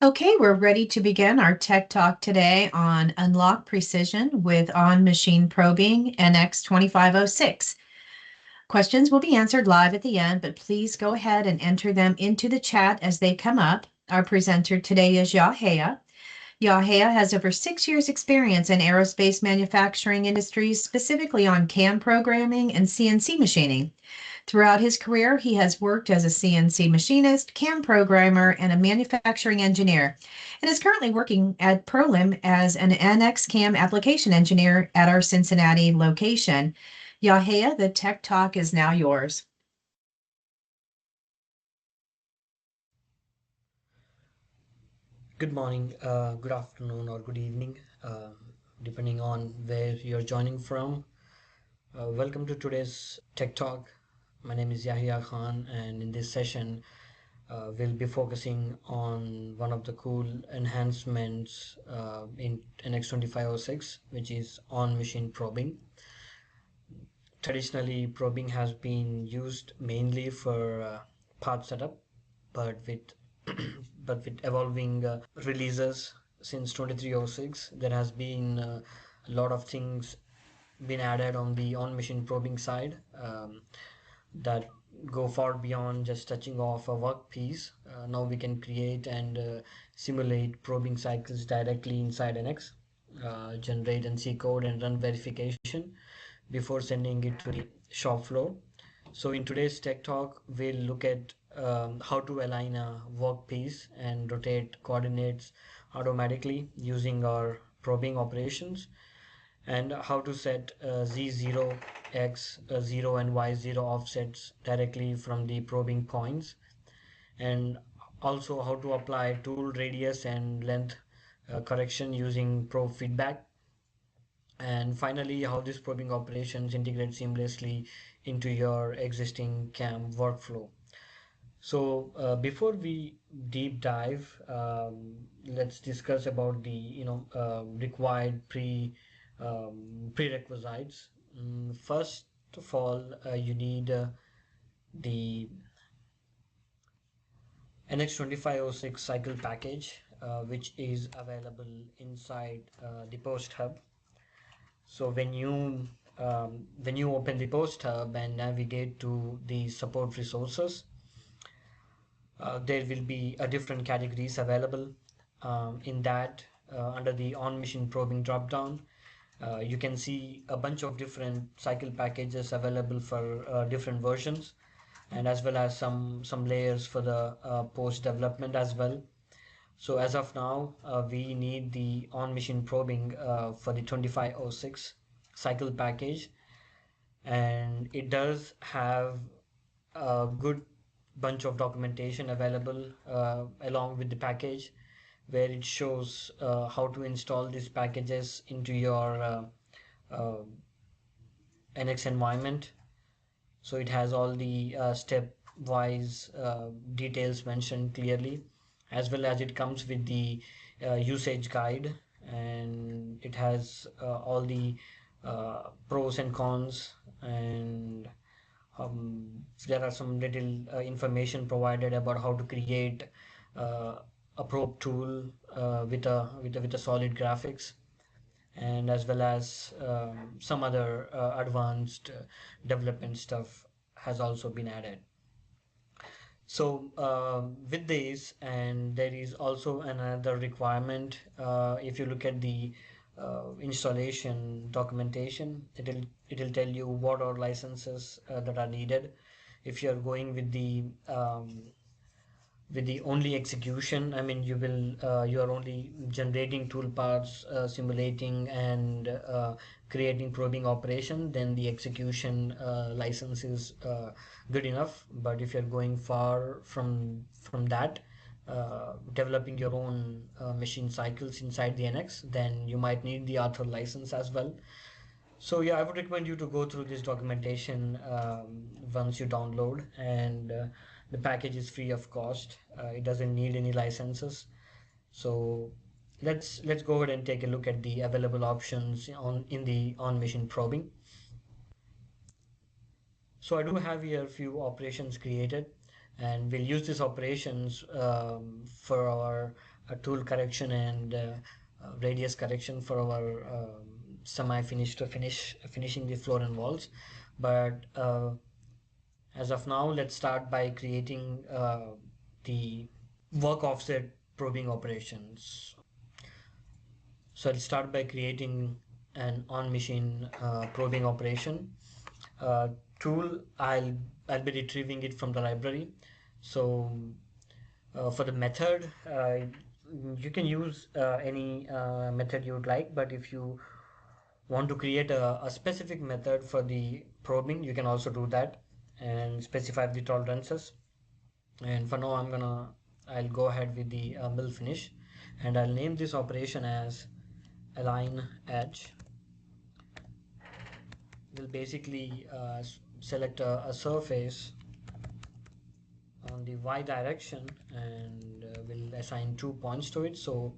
Okay, we're ready to begin our tech talk today on Unlock Precision with on-machine probing NX2506. Questions will be answered live at the end, but please go ahead and enter them into the chat as they come up. Our presenter today is Yahya. Yahya has over 6 years experience in aerospace manufacturing industries, specifically on CAM programming and CNC machining. Throughout his career, he has worked as a CNC machinist, CAM programmer, and a manufacturing engineer, and is currently working at Prolim as an NX CAM application engineer at our Cincinnati location. Yahya, the Tech Talk is now yours. Good morning, good afternoon, or good evening, depending on where you're joining from. Welcome to today's Tech Talk. My name is Yahya Khan, and in this session, we'll be focusing on one of the cool enhancements in NX2506, which is on-machine probing. Traditionally, probing has been used mainly for part setup, but with but with evolving releases since 2306, there has been a lot of things been added on the on-machine probing side that go far beyond just touching off a workpiece. Now we can create and simulate probing cycles directly inside NX, generate and see code and run verification before sending it to the shop floor. So in today's Tech Talk, we'll look at how to align a workpiece and rotate coordinates automatically using our probing operations, and how to set Z0, X0 and Y0 offsets directly from the probing points, and also how to apply tool radius and length correction using probe feedback, and finally how these probing operations integrate seamlessly into your existing CAM workflow. So before we deep dive, let's discuss about the required prerequisites. First of all, you need the NX2506 cycle package, which is available inside the post hub. So when you open the post hub and navigate to the support resources, there will be different categories available. In that, under the on-machine probing dropdown, you can see a bunch of different cycle packages available for different versions, and as well as some layers for the post development as well. So as of now, we need the on-machine probing for the 2506 cycle package, and it does have a good bunch of documentation available along with the package, where it shows how to install these packages into your uh, NX environment. So it has all the step-wise details mentioned clearly, as well as it comes with the usage guide, and it has all the pros and cons, and there are some little information provided about how to create uh, a probe tool with a solid graphics, and as well as some other advanced development stuff has also been added. So with this, and there is also another requirement. If you look at the installation documentation, it'll tell you what are licenses that are needed. If you're going with the only execution, I mean, you are only generating toolpaths, simulating and creating probing operation, then the execution license is good enough. But if you're going far from that, developing your own machine cycles inside the NX, then you might need the author license as well. So yeah, I would recommend you to go through this documentation once you download, and the package is free of cost. It doesn't need any licenses. So let's go ahead and take a look at the available options on in the on-machine probing. So I do have here a few operations created, and we'll use these operations for our a tool correction and radius correction for our semi-finished finishing the floor and walls. But as of now, let's start by creating the work offset probing operations. So I'll start by creating an on-machine probing operation. Tool, I'll be retrieving it from the library. So for the method, you can use any method you would like, but if you want to create a specific method for the probing, you can also do that and specify the tolerances. And for now, I'll go ahead with the mill finish, and I'll name this operation as align edge. We'll basically select a surface on the y direction, and we'll assign 2 points to it. So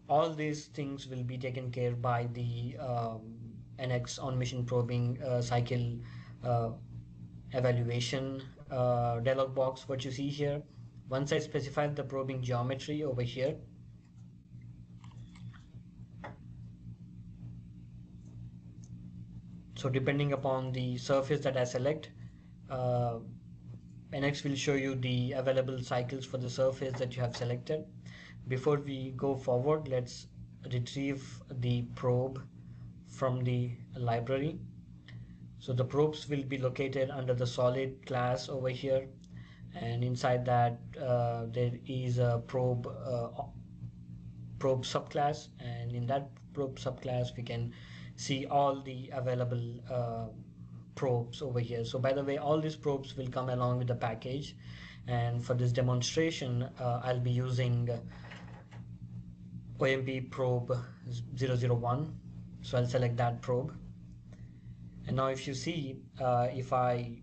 all these things will be taken care by the NX on machine probing cycle evaluation dialog box, what you see here. Once I specify the probing geometry over here, so depending upon the surface that I select, NX will show you the available cycles for the surface that you have selected. Before we go forward, let's retrieve the probe from the library. So the probes will be located under the solid class over here, and inside that there is a probe subclass, and in that probe subclass we can see all the available probes over here. So by the way, all these probes will come along with the package, and for this demonstration I'll be using OMP probe 001. So I'll select that probe, and now if you see, if I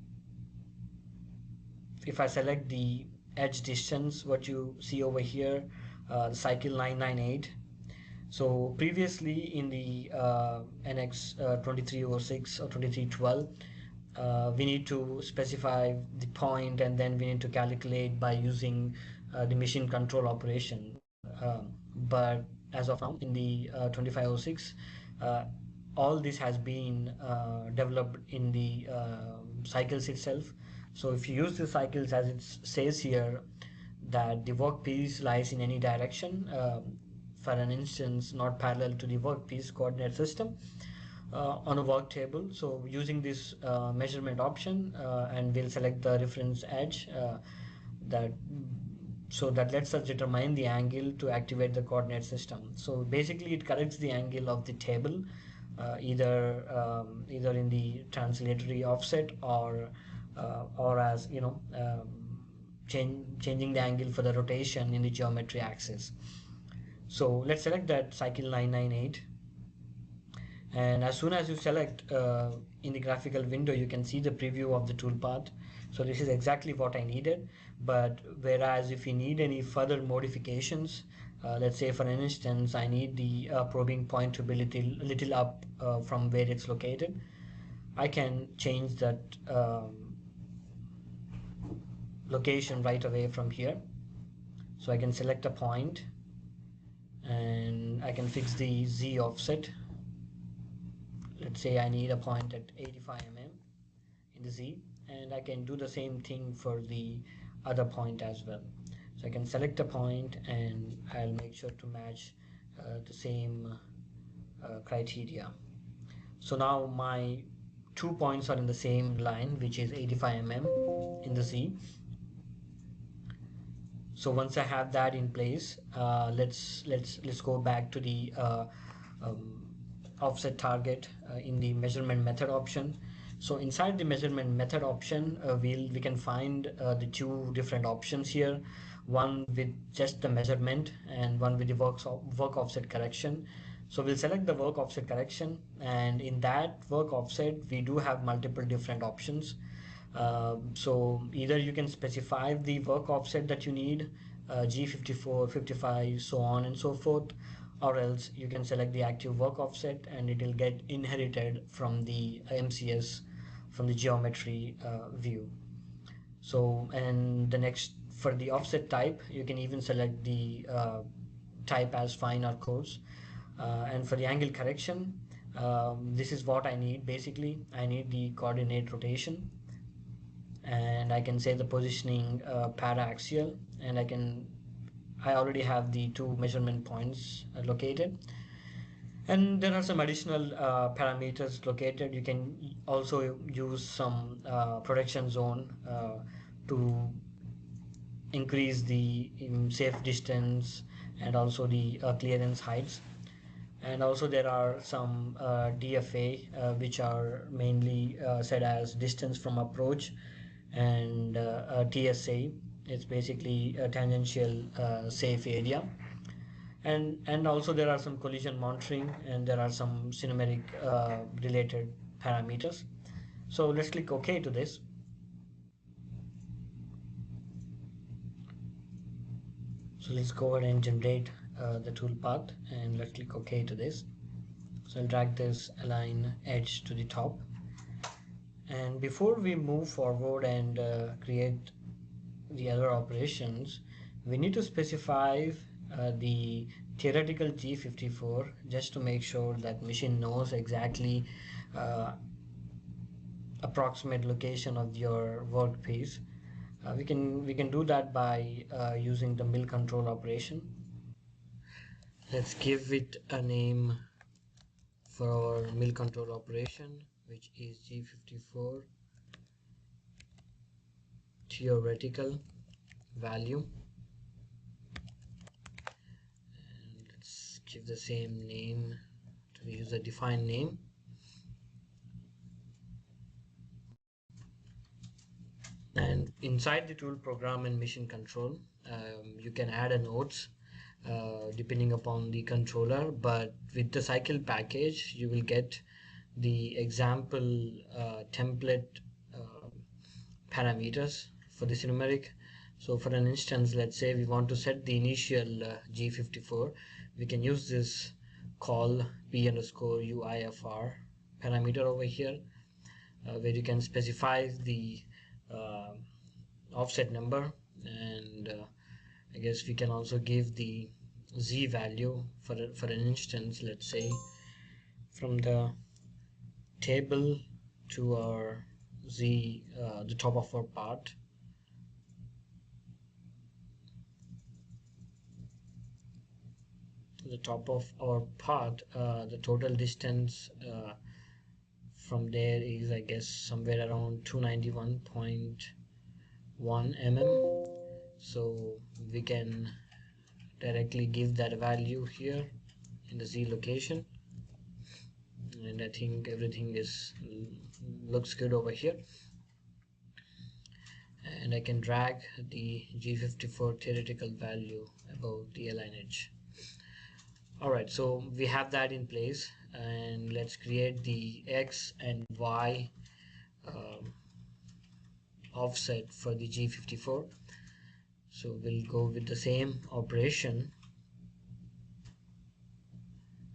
select the edge distance, what you see over here, the cycle 998. So previously in the NX 2306 or 2312, we need to specify the point, and then we need to calculate by using the machine control operation. But as of now in the 2506, all this has been developed in the cycles itself. So if you use the cycles as it says here, that the workpiece lies in any direction, for an instance not parallel to the workpiece coordinate system on a work table. So using this measurement option, and we'll select the reference edge, that lets us determine the angle to activate the coordinate system. So basically it corrects the angle of the table, either in the translatory offset, or as changing the angle for the rotation in the geometry axis. So let's select that cycle 998, and as soon as you select in the graphical window, you can see the preview of the toolpath. So this is exactly what I needed. But whereas if you need any further modifications, let's say for an instance I need the probing point to be little up from where it's located, I can change that location right away from here. So I can select a point, and I can fix the Z offset. Let's say I need a point at 85 mm in the Z, and I can do the same thing for the other point as well. So I can select a point, and I'll make sure to match the same criteria. So now my 2 points are in the same line, which is 85 mm in the Z. So once I have that in place, let's go back to the offset target in the measurement method option. So inside the measurement method option, we can find the two different options here, one with just the measurement and one with the work offset correction. So we'll select the work offset correction, and in that work offset we do have multiple different options. So either you can specify the work offset that you need, G54, 55, so on and so forth, or else you can select the active work offset, and it will get inherited from the MCS, from the geometry view. So, and the next For the offset type, you can even select the type as fine or coarse. And for the angle correction, this is what I need. Basically, I need the coordinate rotation, and I can say the positioning para-axial, and I already have the two measurement points located. And there are some additional parameters located. You can also use some protection zone to increase the safe distance and also the clearance heights. And also there are some DFA, which are mainly set as distance from approach, and TSA. It's basically a tangential safe area. And also there are some collision monitoring, and there are some cinematic related parameters. So let's click OK to this. So let's go ahead and generate the toolpath, and let's click OK to this. So I'll drag this align edge to the top. And before we move forward and create the other operations, we need to specify the theoretical G54, just to make sure that machine knows exactly uh, approximate location of your workpiece. We can do that by using the mill control operation. Let's give it a name for our mill control operation, which is G54 theoretical value, and let's give the same name to the user defined name. And inside the tool program and mission control, you can add a notes depending upon the controller, but with the cycle package you will get the example template parameters for this numeric. So for an instance, let's say we want to set the initial G54, we can use this call p underscore uifr parameter over here, where you can specify the uh, offset number, and I guess we can also give the z value for an instance. Let's say from the table to our z, the top of our part, the total distance from there is, I guess, somewhere around 291.1 mm. So we can directly give that value here in the z location, and I think everything looks good over here. And I can drag the G54 theoretical value above the align edge. Alright, so we have that in place, and let's create the X and Y offset for the G54. So we'll go with the same operation,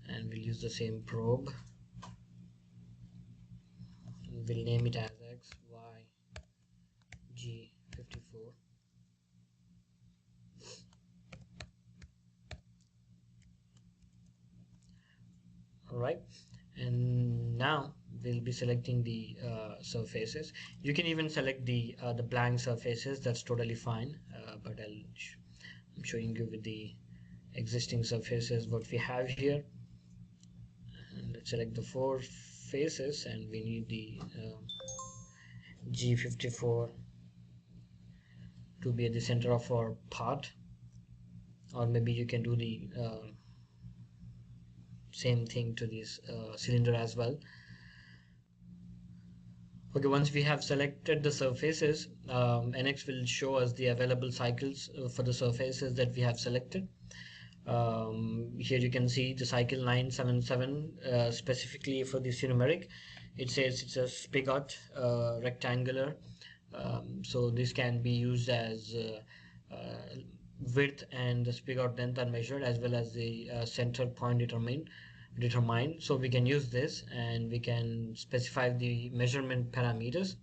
and we'll use the same probe. We'll name it as X, Y, G54. Alright, and now we'll be selecting the surfaces. You can even select the blank surfaces, that's totally fine, but I'm showing you with the existing surfaces what we have here. And let's select the four faces, and we need the G54 to be at the center of our part, or maybe you can do the same thing to this cylinder as well. Okay, once we have selected the surfaces, NX will show us the available cycles for the surfaces that we have selected. Here you can see the cycle 977, specifically for this numeric. It says it's a spigot rectangular, so this can be used as width and the spigot length are measured, as well as the center point determined. So we can use this, and we can specify the measurement parameters,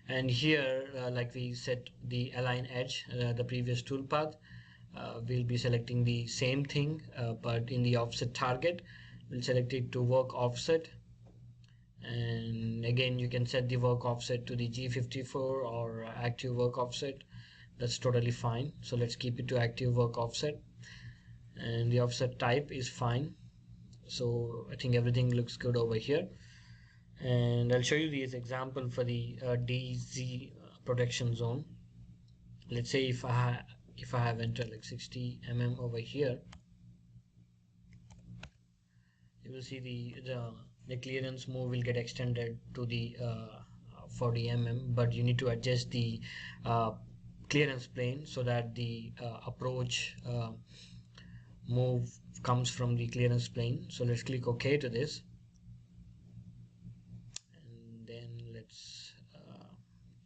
And here, like we set the align edge, the previous toolpath, we'll be selecting the same thing, but in the offset target, we'll select it to work offset. And again, you can set the work offset to the G54 or active work offset. That's totally fine. So let's keep it to active work offset. And the offset type is fine. So I think everything looks good over here. And I'll show you this example for the DZ protection zone. Let's say if I have entered like 60 mm over here, you will see the clearance move will get extended to the 40 mm, but you need to adjust the uh, clearance plane so that the approach move comes from the clearance plane. So let's click OK to this, and then let's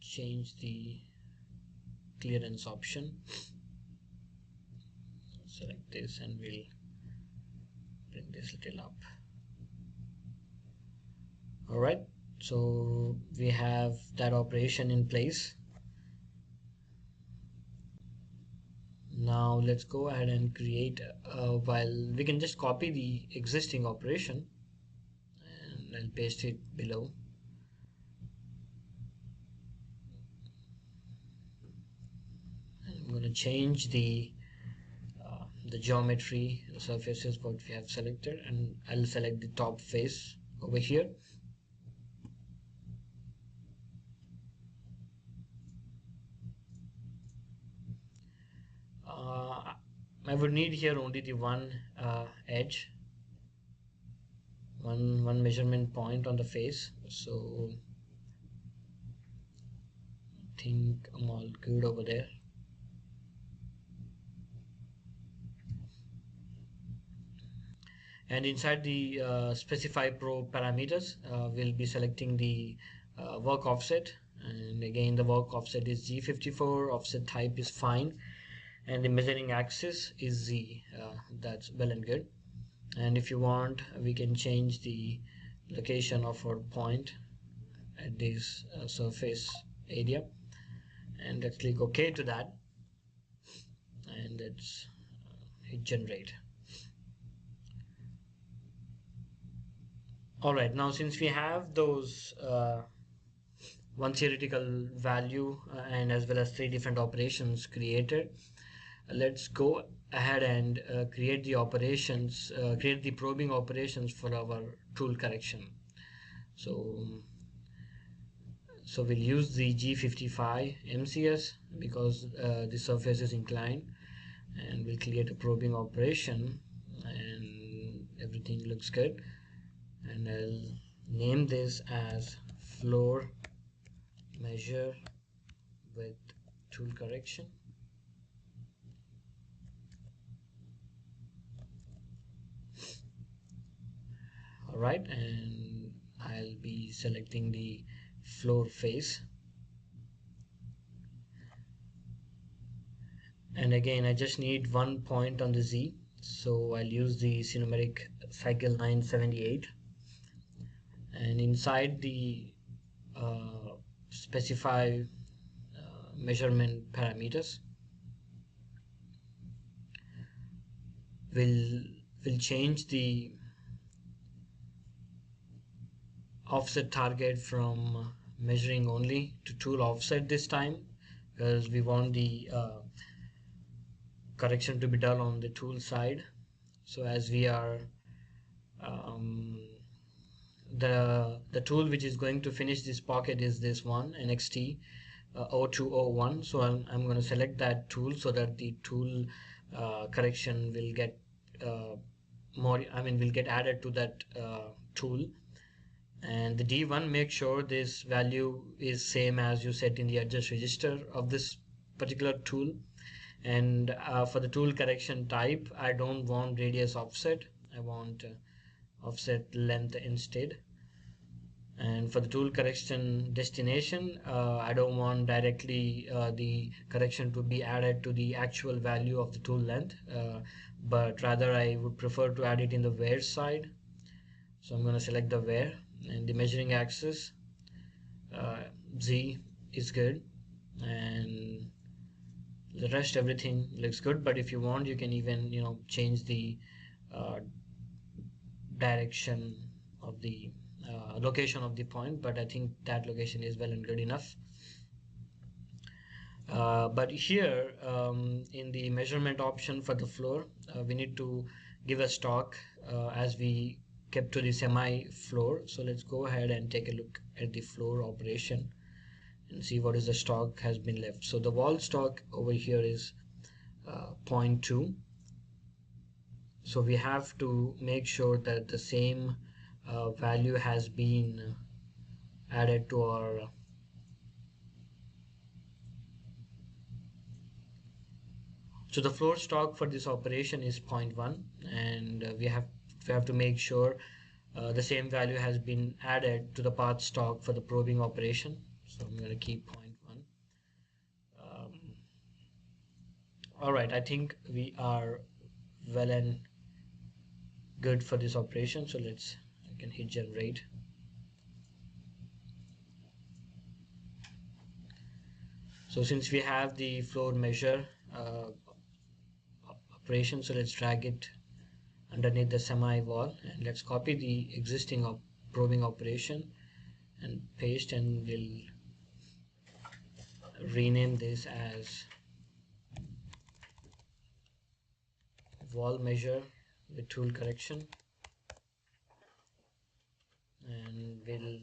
change the clearance option. Select this and we'll bring this little up. All right, so we have that operation in place. Now let's go ahead and create while we can just copy the existing operation and I'll paste it below. I'm going to change the geometry, the surfaces what we have selected, and I'll select the top face over here. I would need here only the one edge, one measurement point on the face. So I think I'm all good over there. And inside the specify pro parameters, we'll be selecting the work offset, and again the work offset is G54, offset type is fine, and the measuring axis is Z. That's well and good. And if you want, we can change the location of our point at this surface area, and let's click OK to that, and let's hit generate. All right, now since we have those one theoretical value and as well as 3 different operations created, let's go ahead and create the operations, create the probing operations for our tool correction. So we'll use the G55 MCS because the surface is inclined, and we'll create a probing operation, and everything looks good. And I'll name this as floor measure with tool correction. All right, and I'll be selecting the floor face, and again I just need one point on the Z, so I'll use the numeric cycle 978, and inside the specify measurement parameters, we'll change the offset target from measuring only to tool offset this time, because we want the correction to be done on the tool side. So as we are the tool which is going to finish this pocket is this one, NXT 0201. So I'm going to select that tool so that the tool correction will get will get added to that tool. And the D1, make sure this value is same as you set in the adjust register of this particular tool. And for the tool correction type, I don't want radius offset, I want offset length instead. And for the tool correction destination, I don't want directly the correction to be added to the actual value of the tool length, but rather I would prefer to add it in the where side. So I'm going to select the where, and the measuring axis Z is good, and the rest everything looks good. But if you want, you can even change the uh, direction of the location of the point, but I think that location is well and good enough. But here in the measurement option for the floor, we need to give a stock as we kept to the semi floor. So let's go ahead and take a look at the floor operation and see what is the stock has been left. So the wall stock over here is 0.2. So we have to make sure that the same value has been added to our so the floor stock for this operation is 0.1, and we have to make sure the same value has been added to the path stock for the probing operation. So I'm going to keep 0.1. All right, I think we are well and good for this operation. So I can hit generate. So since we have the floor measure operation, so let's drag it underneath the semi wall, and let's copy the existing probing operation and paste, and we'll rename this as wall measure with tool correction, and we'll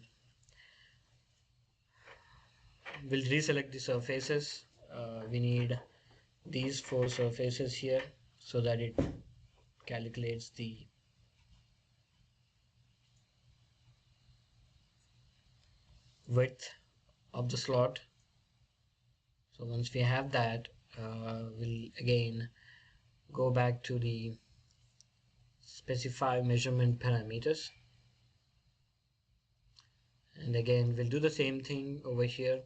reselect the surfaces. We need these 4 surfaces here so that it calculates the width of the slot. So once we have that, we'll again go back to the specify measurement parameters, and again we'll do the same thing over here.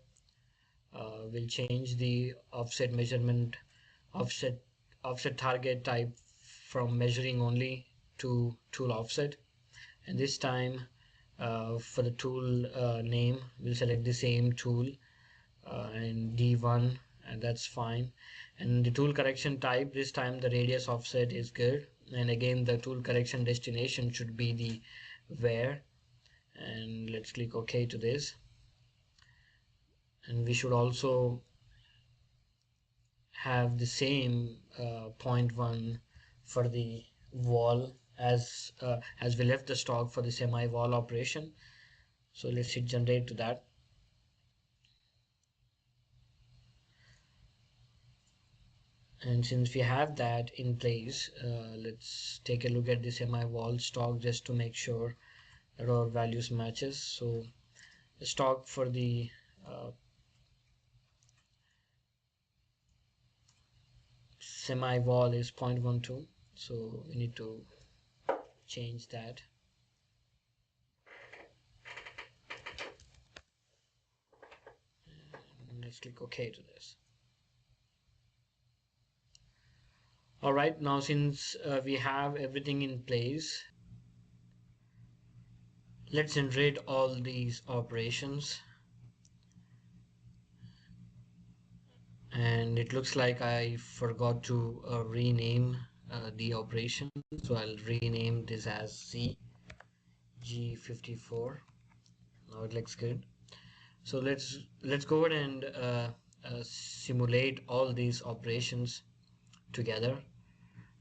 We'll change the offset measurement offset target type from measuring only to tool offset, and this time for the tool name we'll select the same tool and D1, and that's fine. And the tool correction type, this time the radius offset is good, and again the tool correction destination should be the where, and let's click OK to this. And we should also have the same 0.1 for the wall as we left the stock for the semi wall operation. So let's hit generate to that. And since we have that in place, let's take a look at the semi wall stock just to make sure that our values matches. So the stock for the semi wall is 0.12, so we need to change that. And let's click OK to this. All right, now since we have everything in place, let's generate all these operations. And it looks like I forgot to rename the operation, so I'll rename this as G54. Now it looks good. So let's go ahead and simulate all these operations together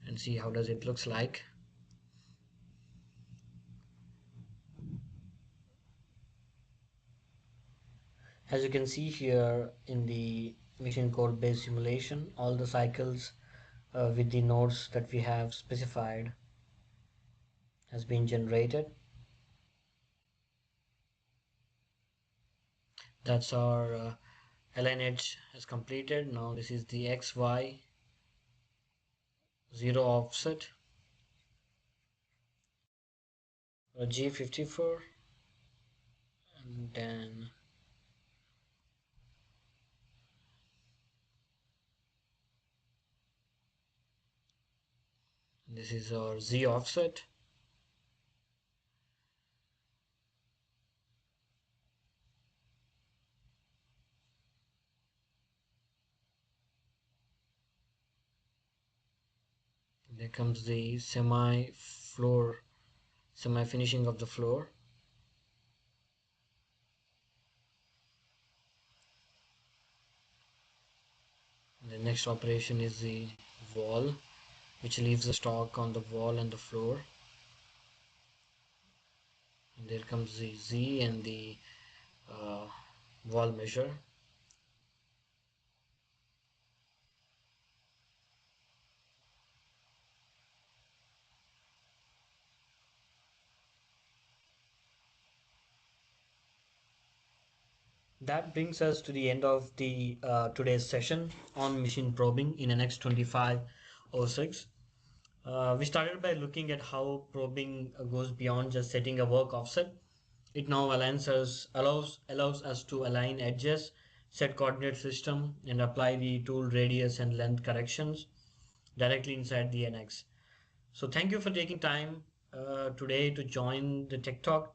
and see how does it looks like. As you can see here in the machine code based simulation, all the cycles with the nodes that we have specified has been generated. That's our align edge has completed. Now this is the XY 0 offset for G54, and then this is our Z offset. comes the semi finishing of the floor. The next operation is the wall, which leaves the stock on the wall and the floor. And there comes the Z and the uh, wall measure. That brings us to the end of the today's session on machine probing in NX 2506. We started by looking at how probing goes beyond just setting a work offset. It now allows us to align edges, set coordinate system, and apply the tool radius and length corrections directly inside the NX. So thank you for taking time today to join the Tech Talk.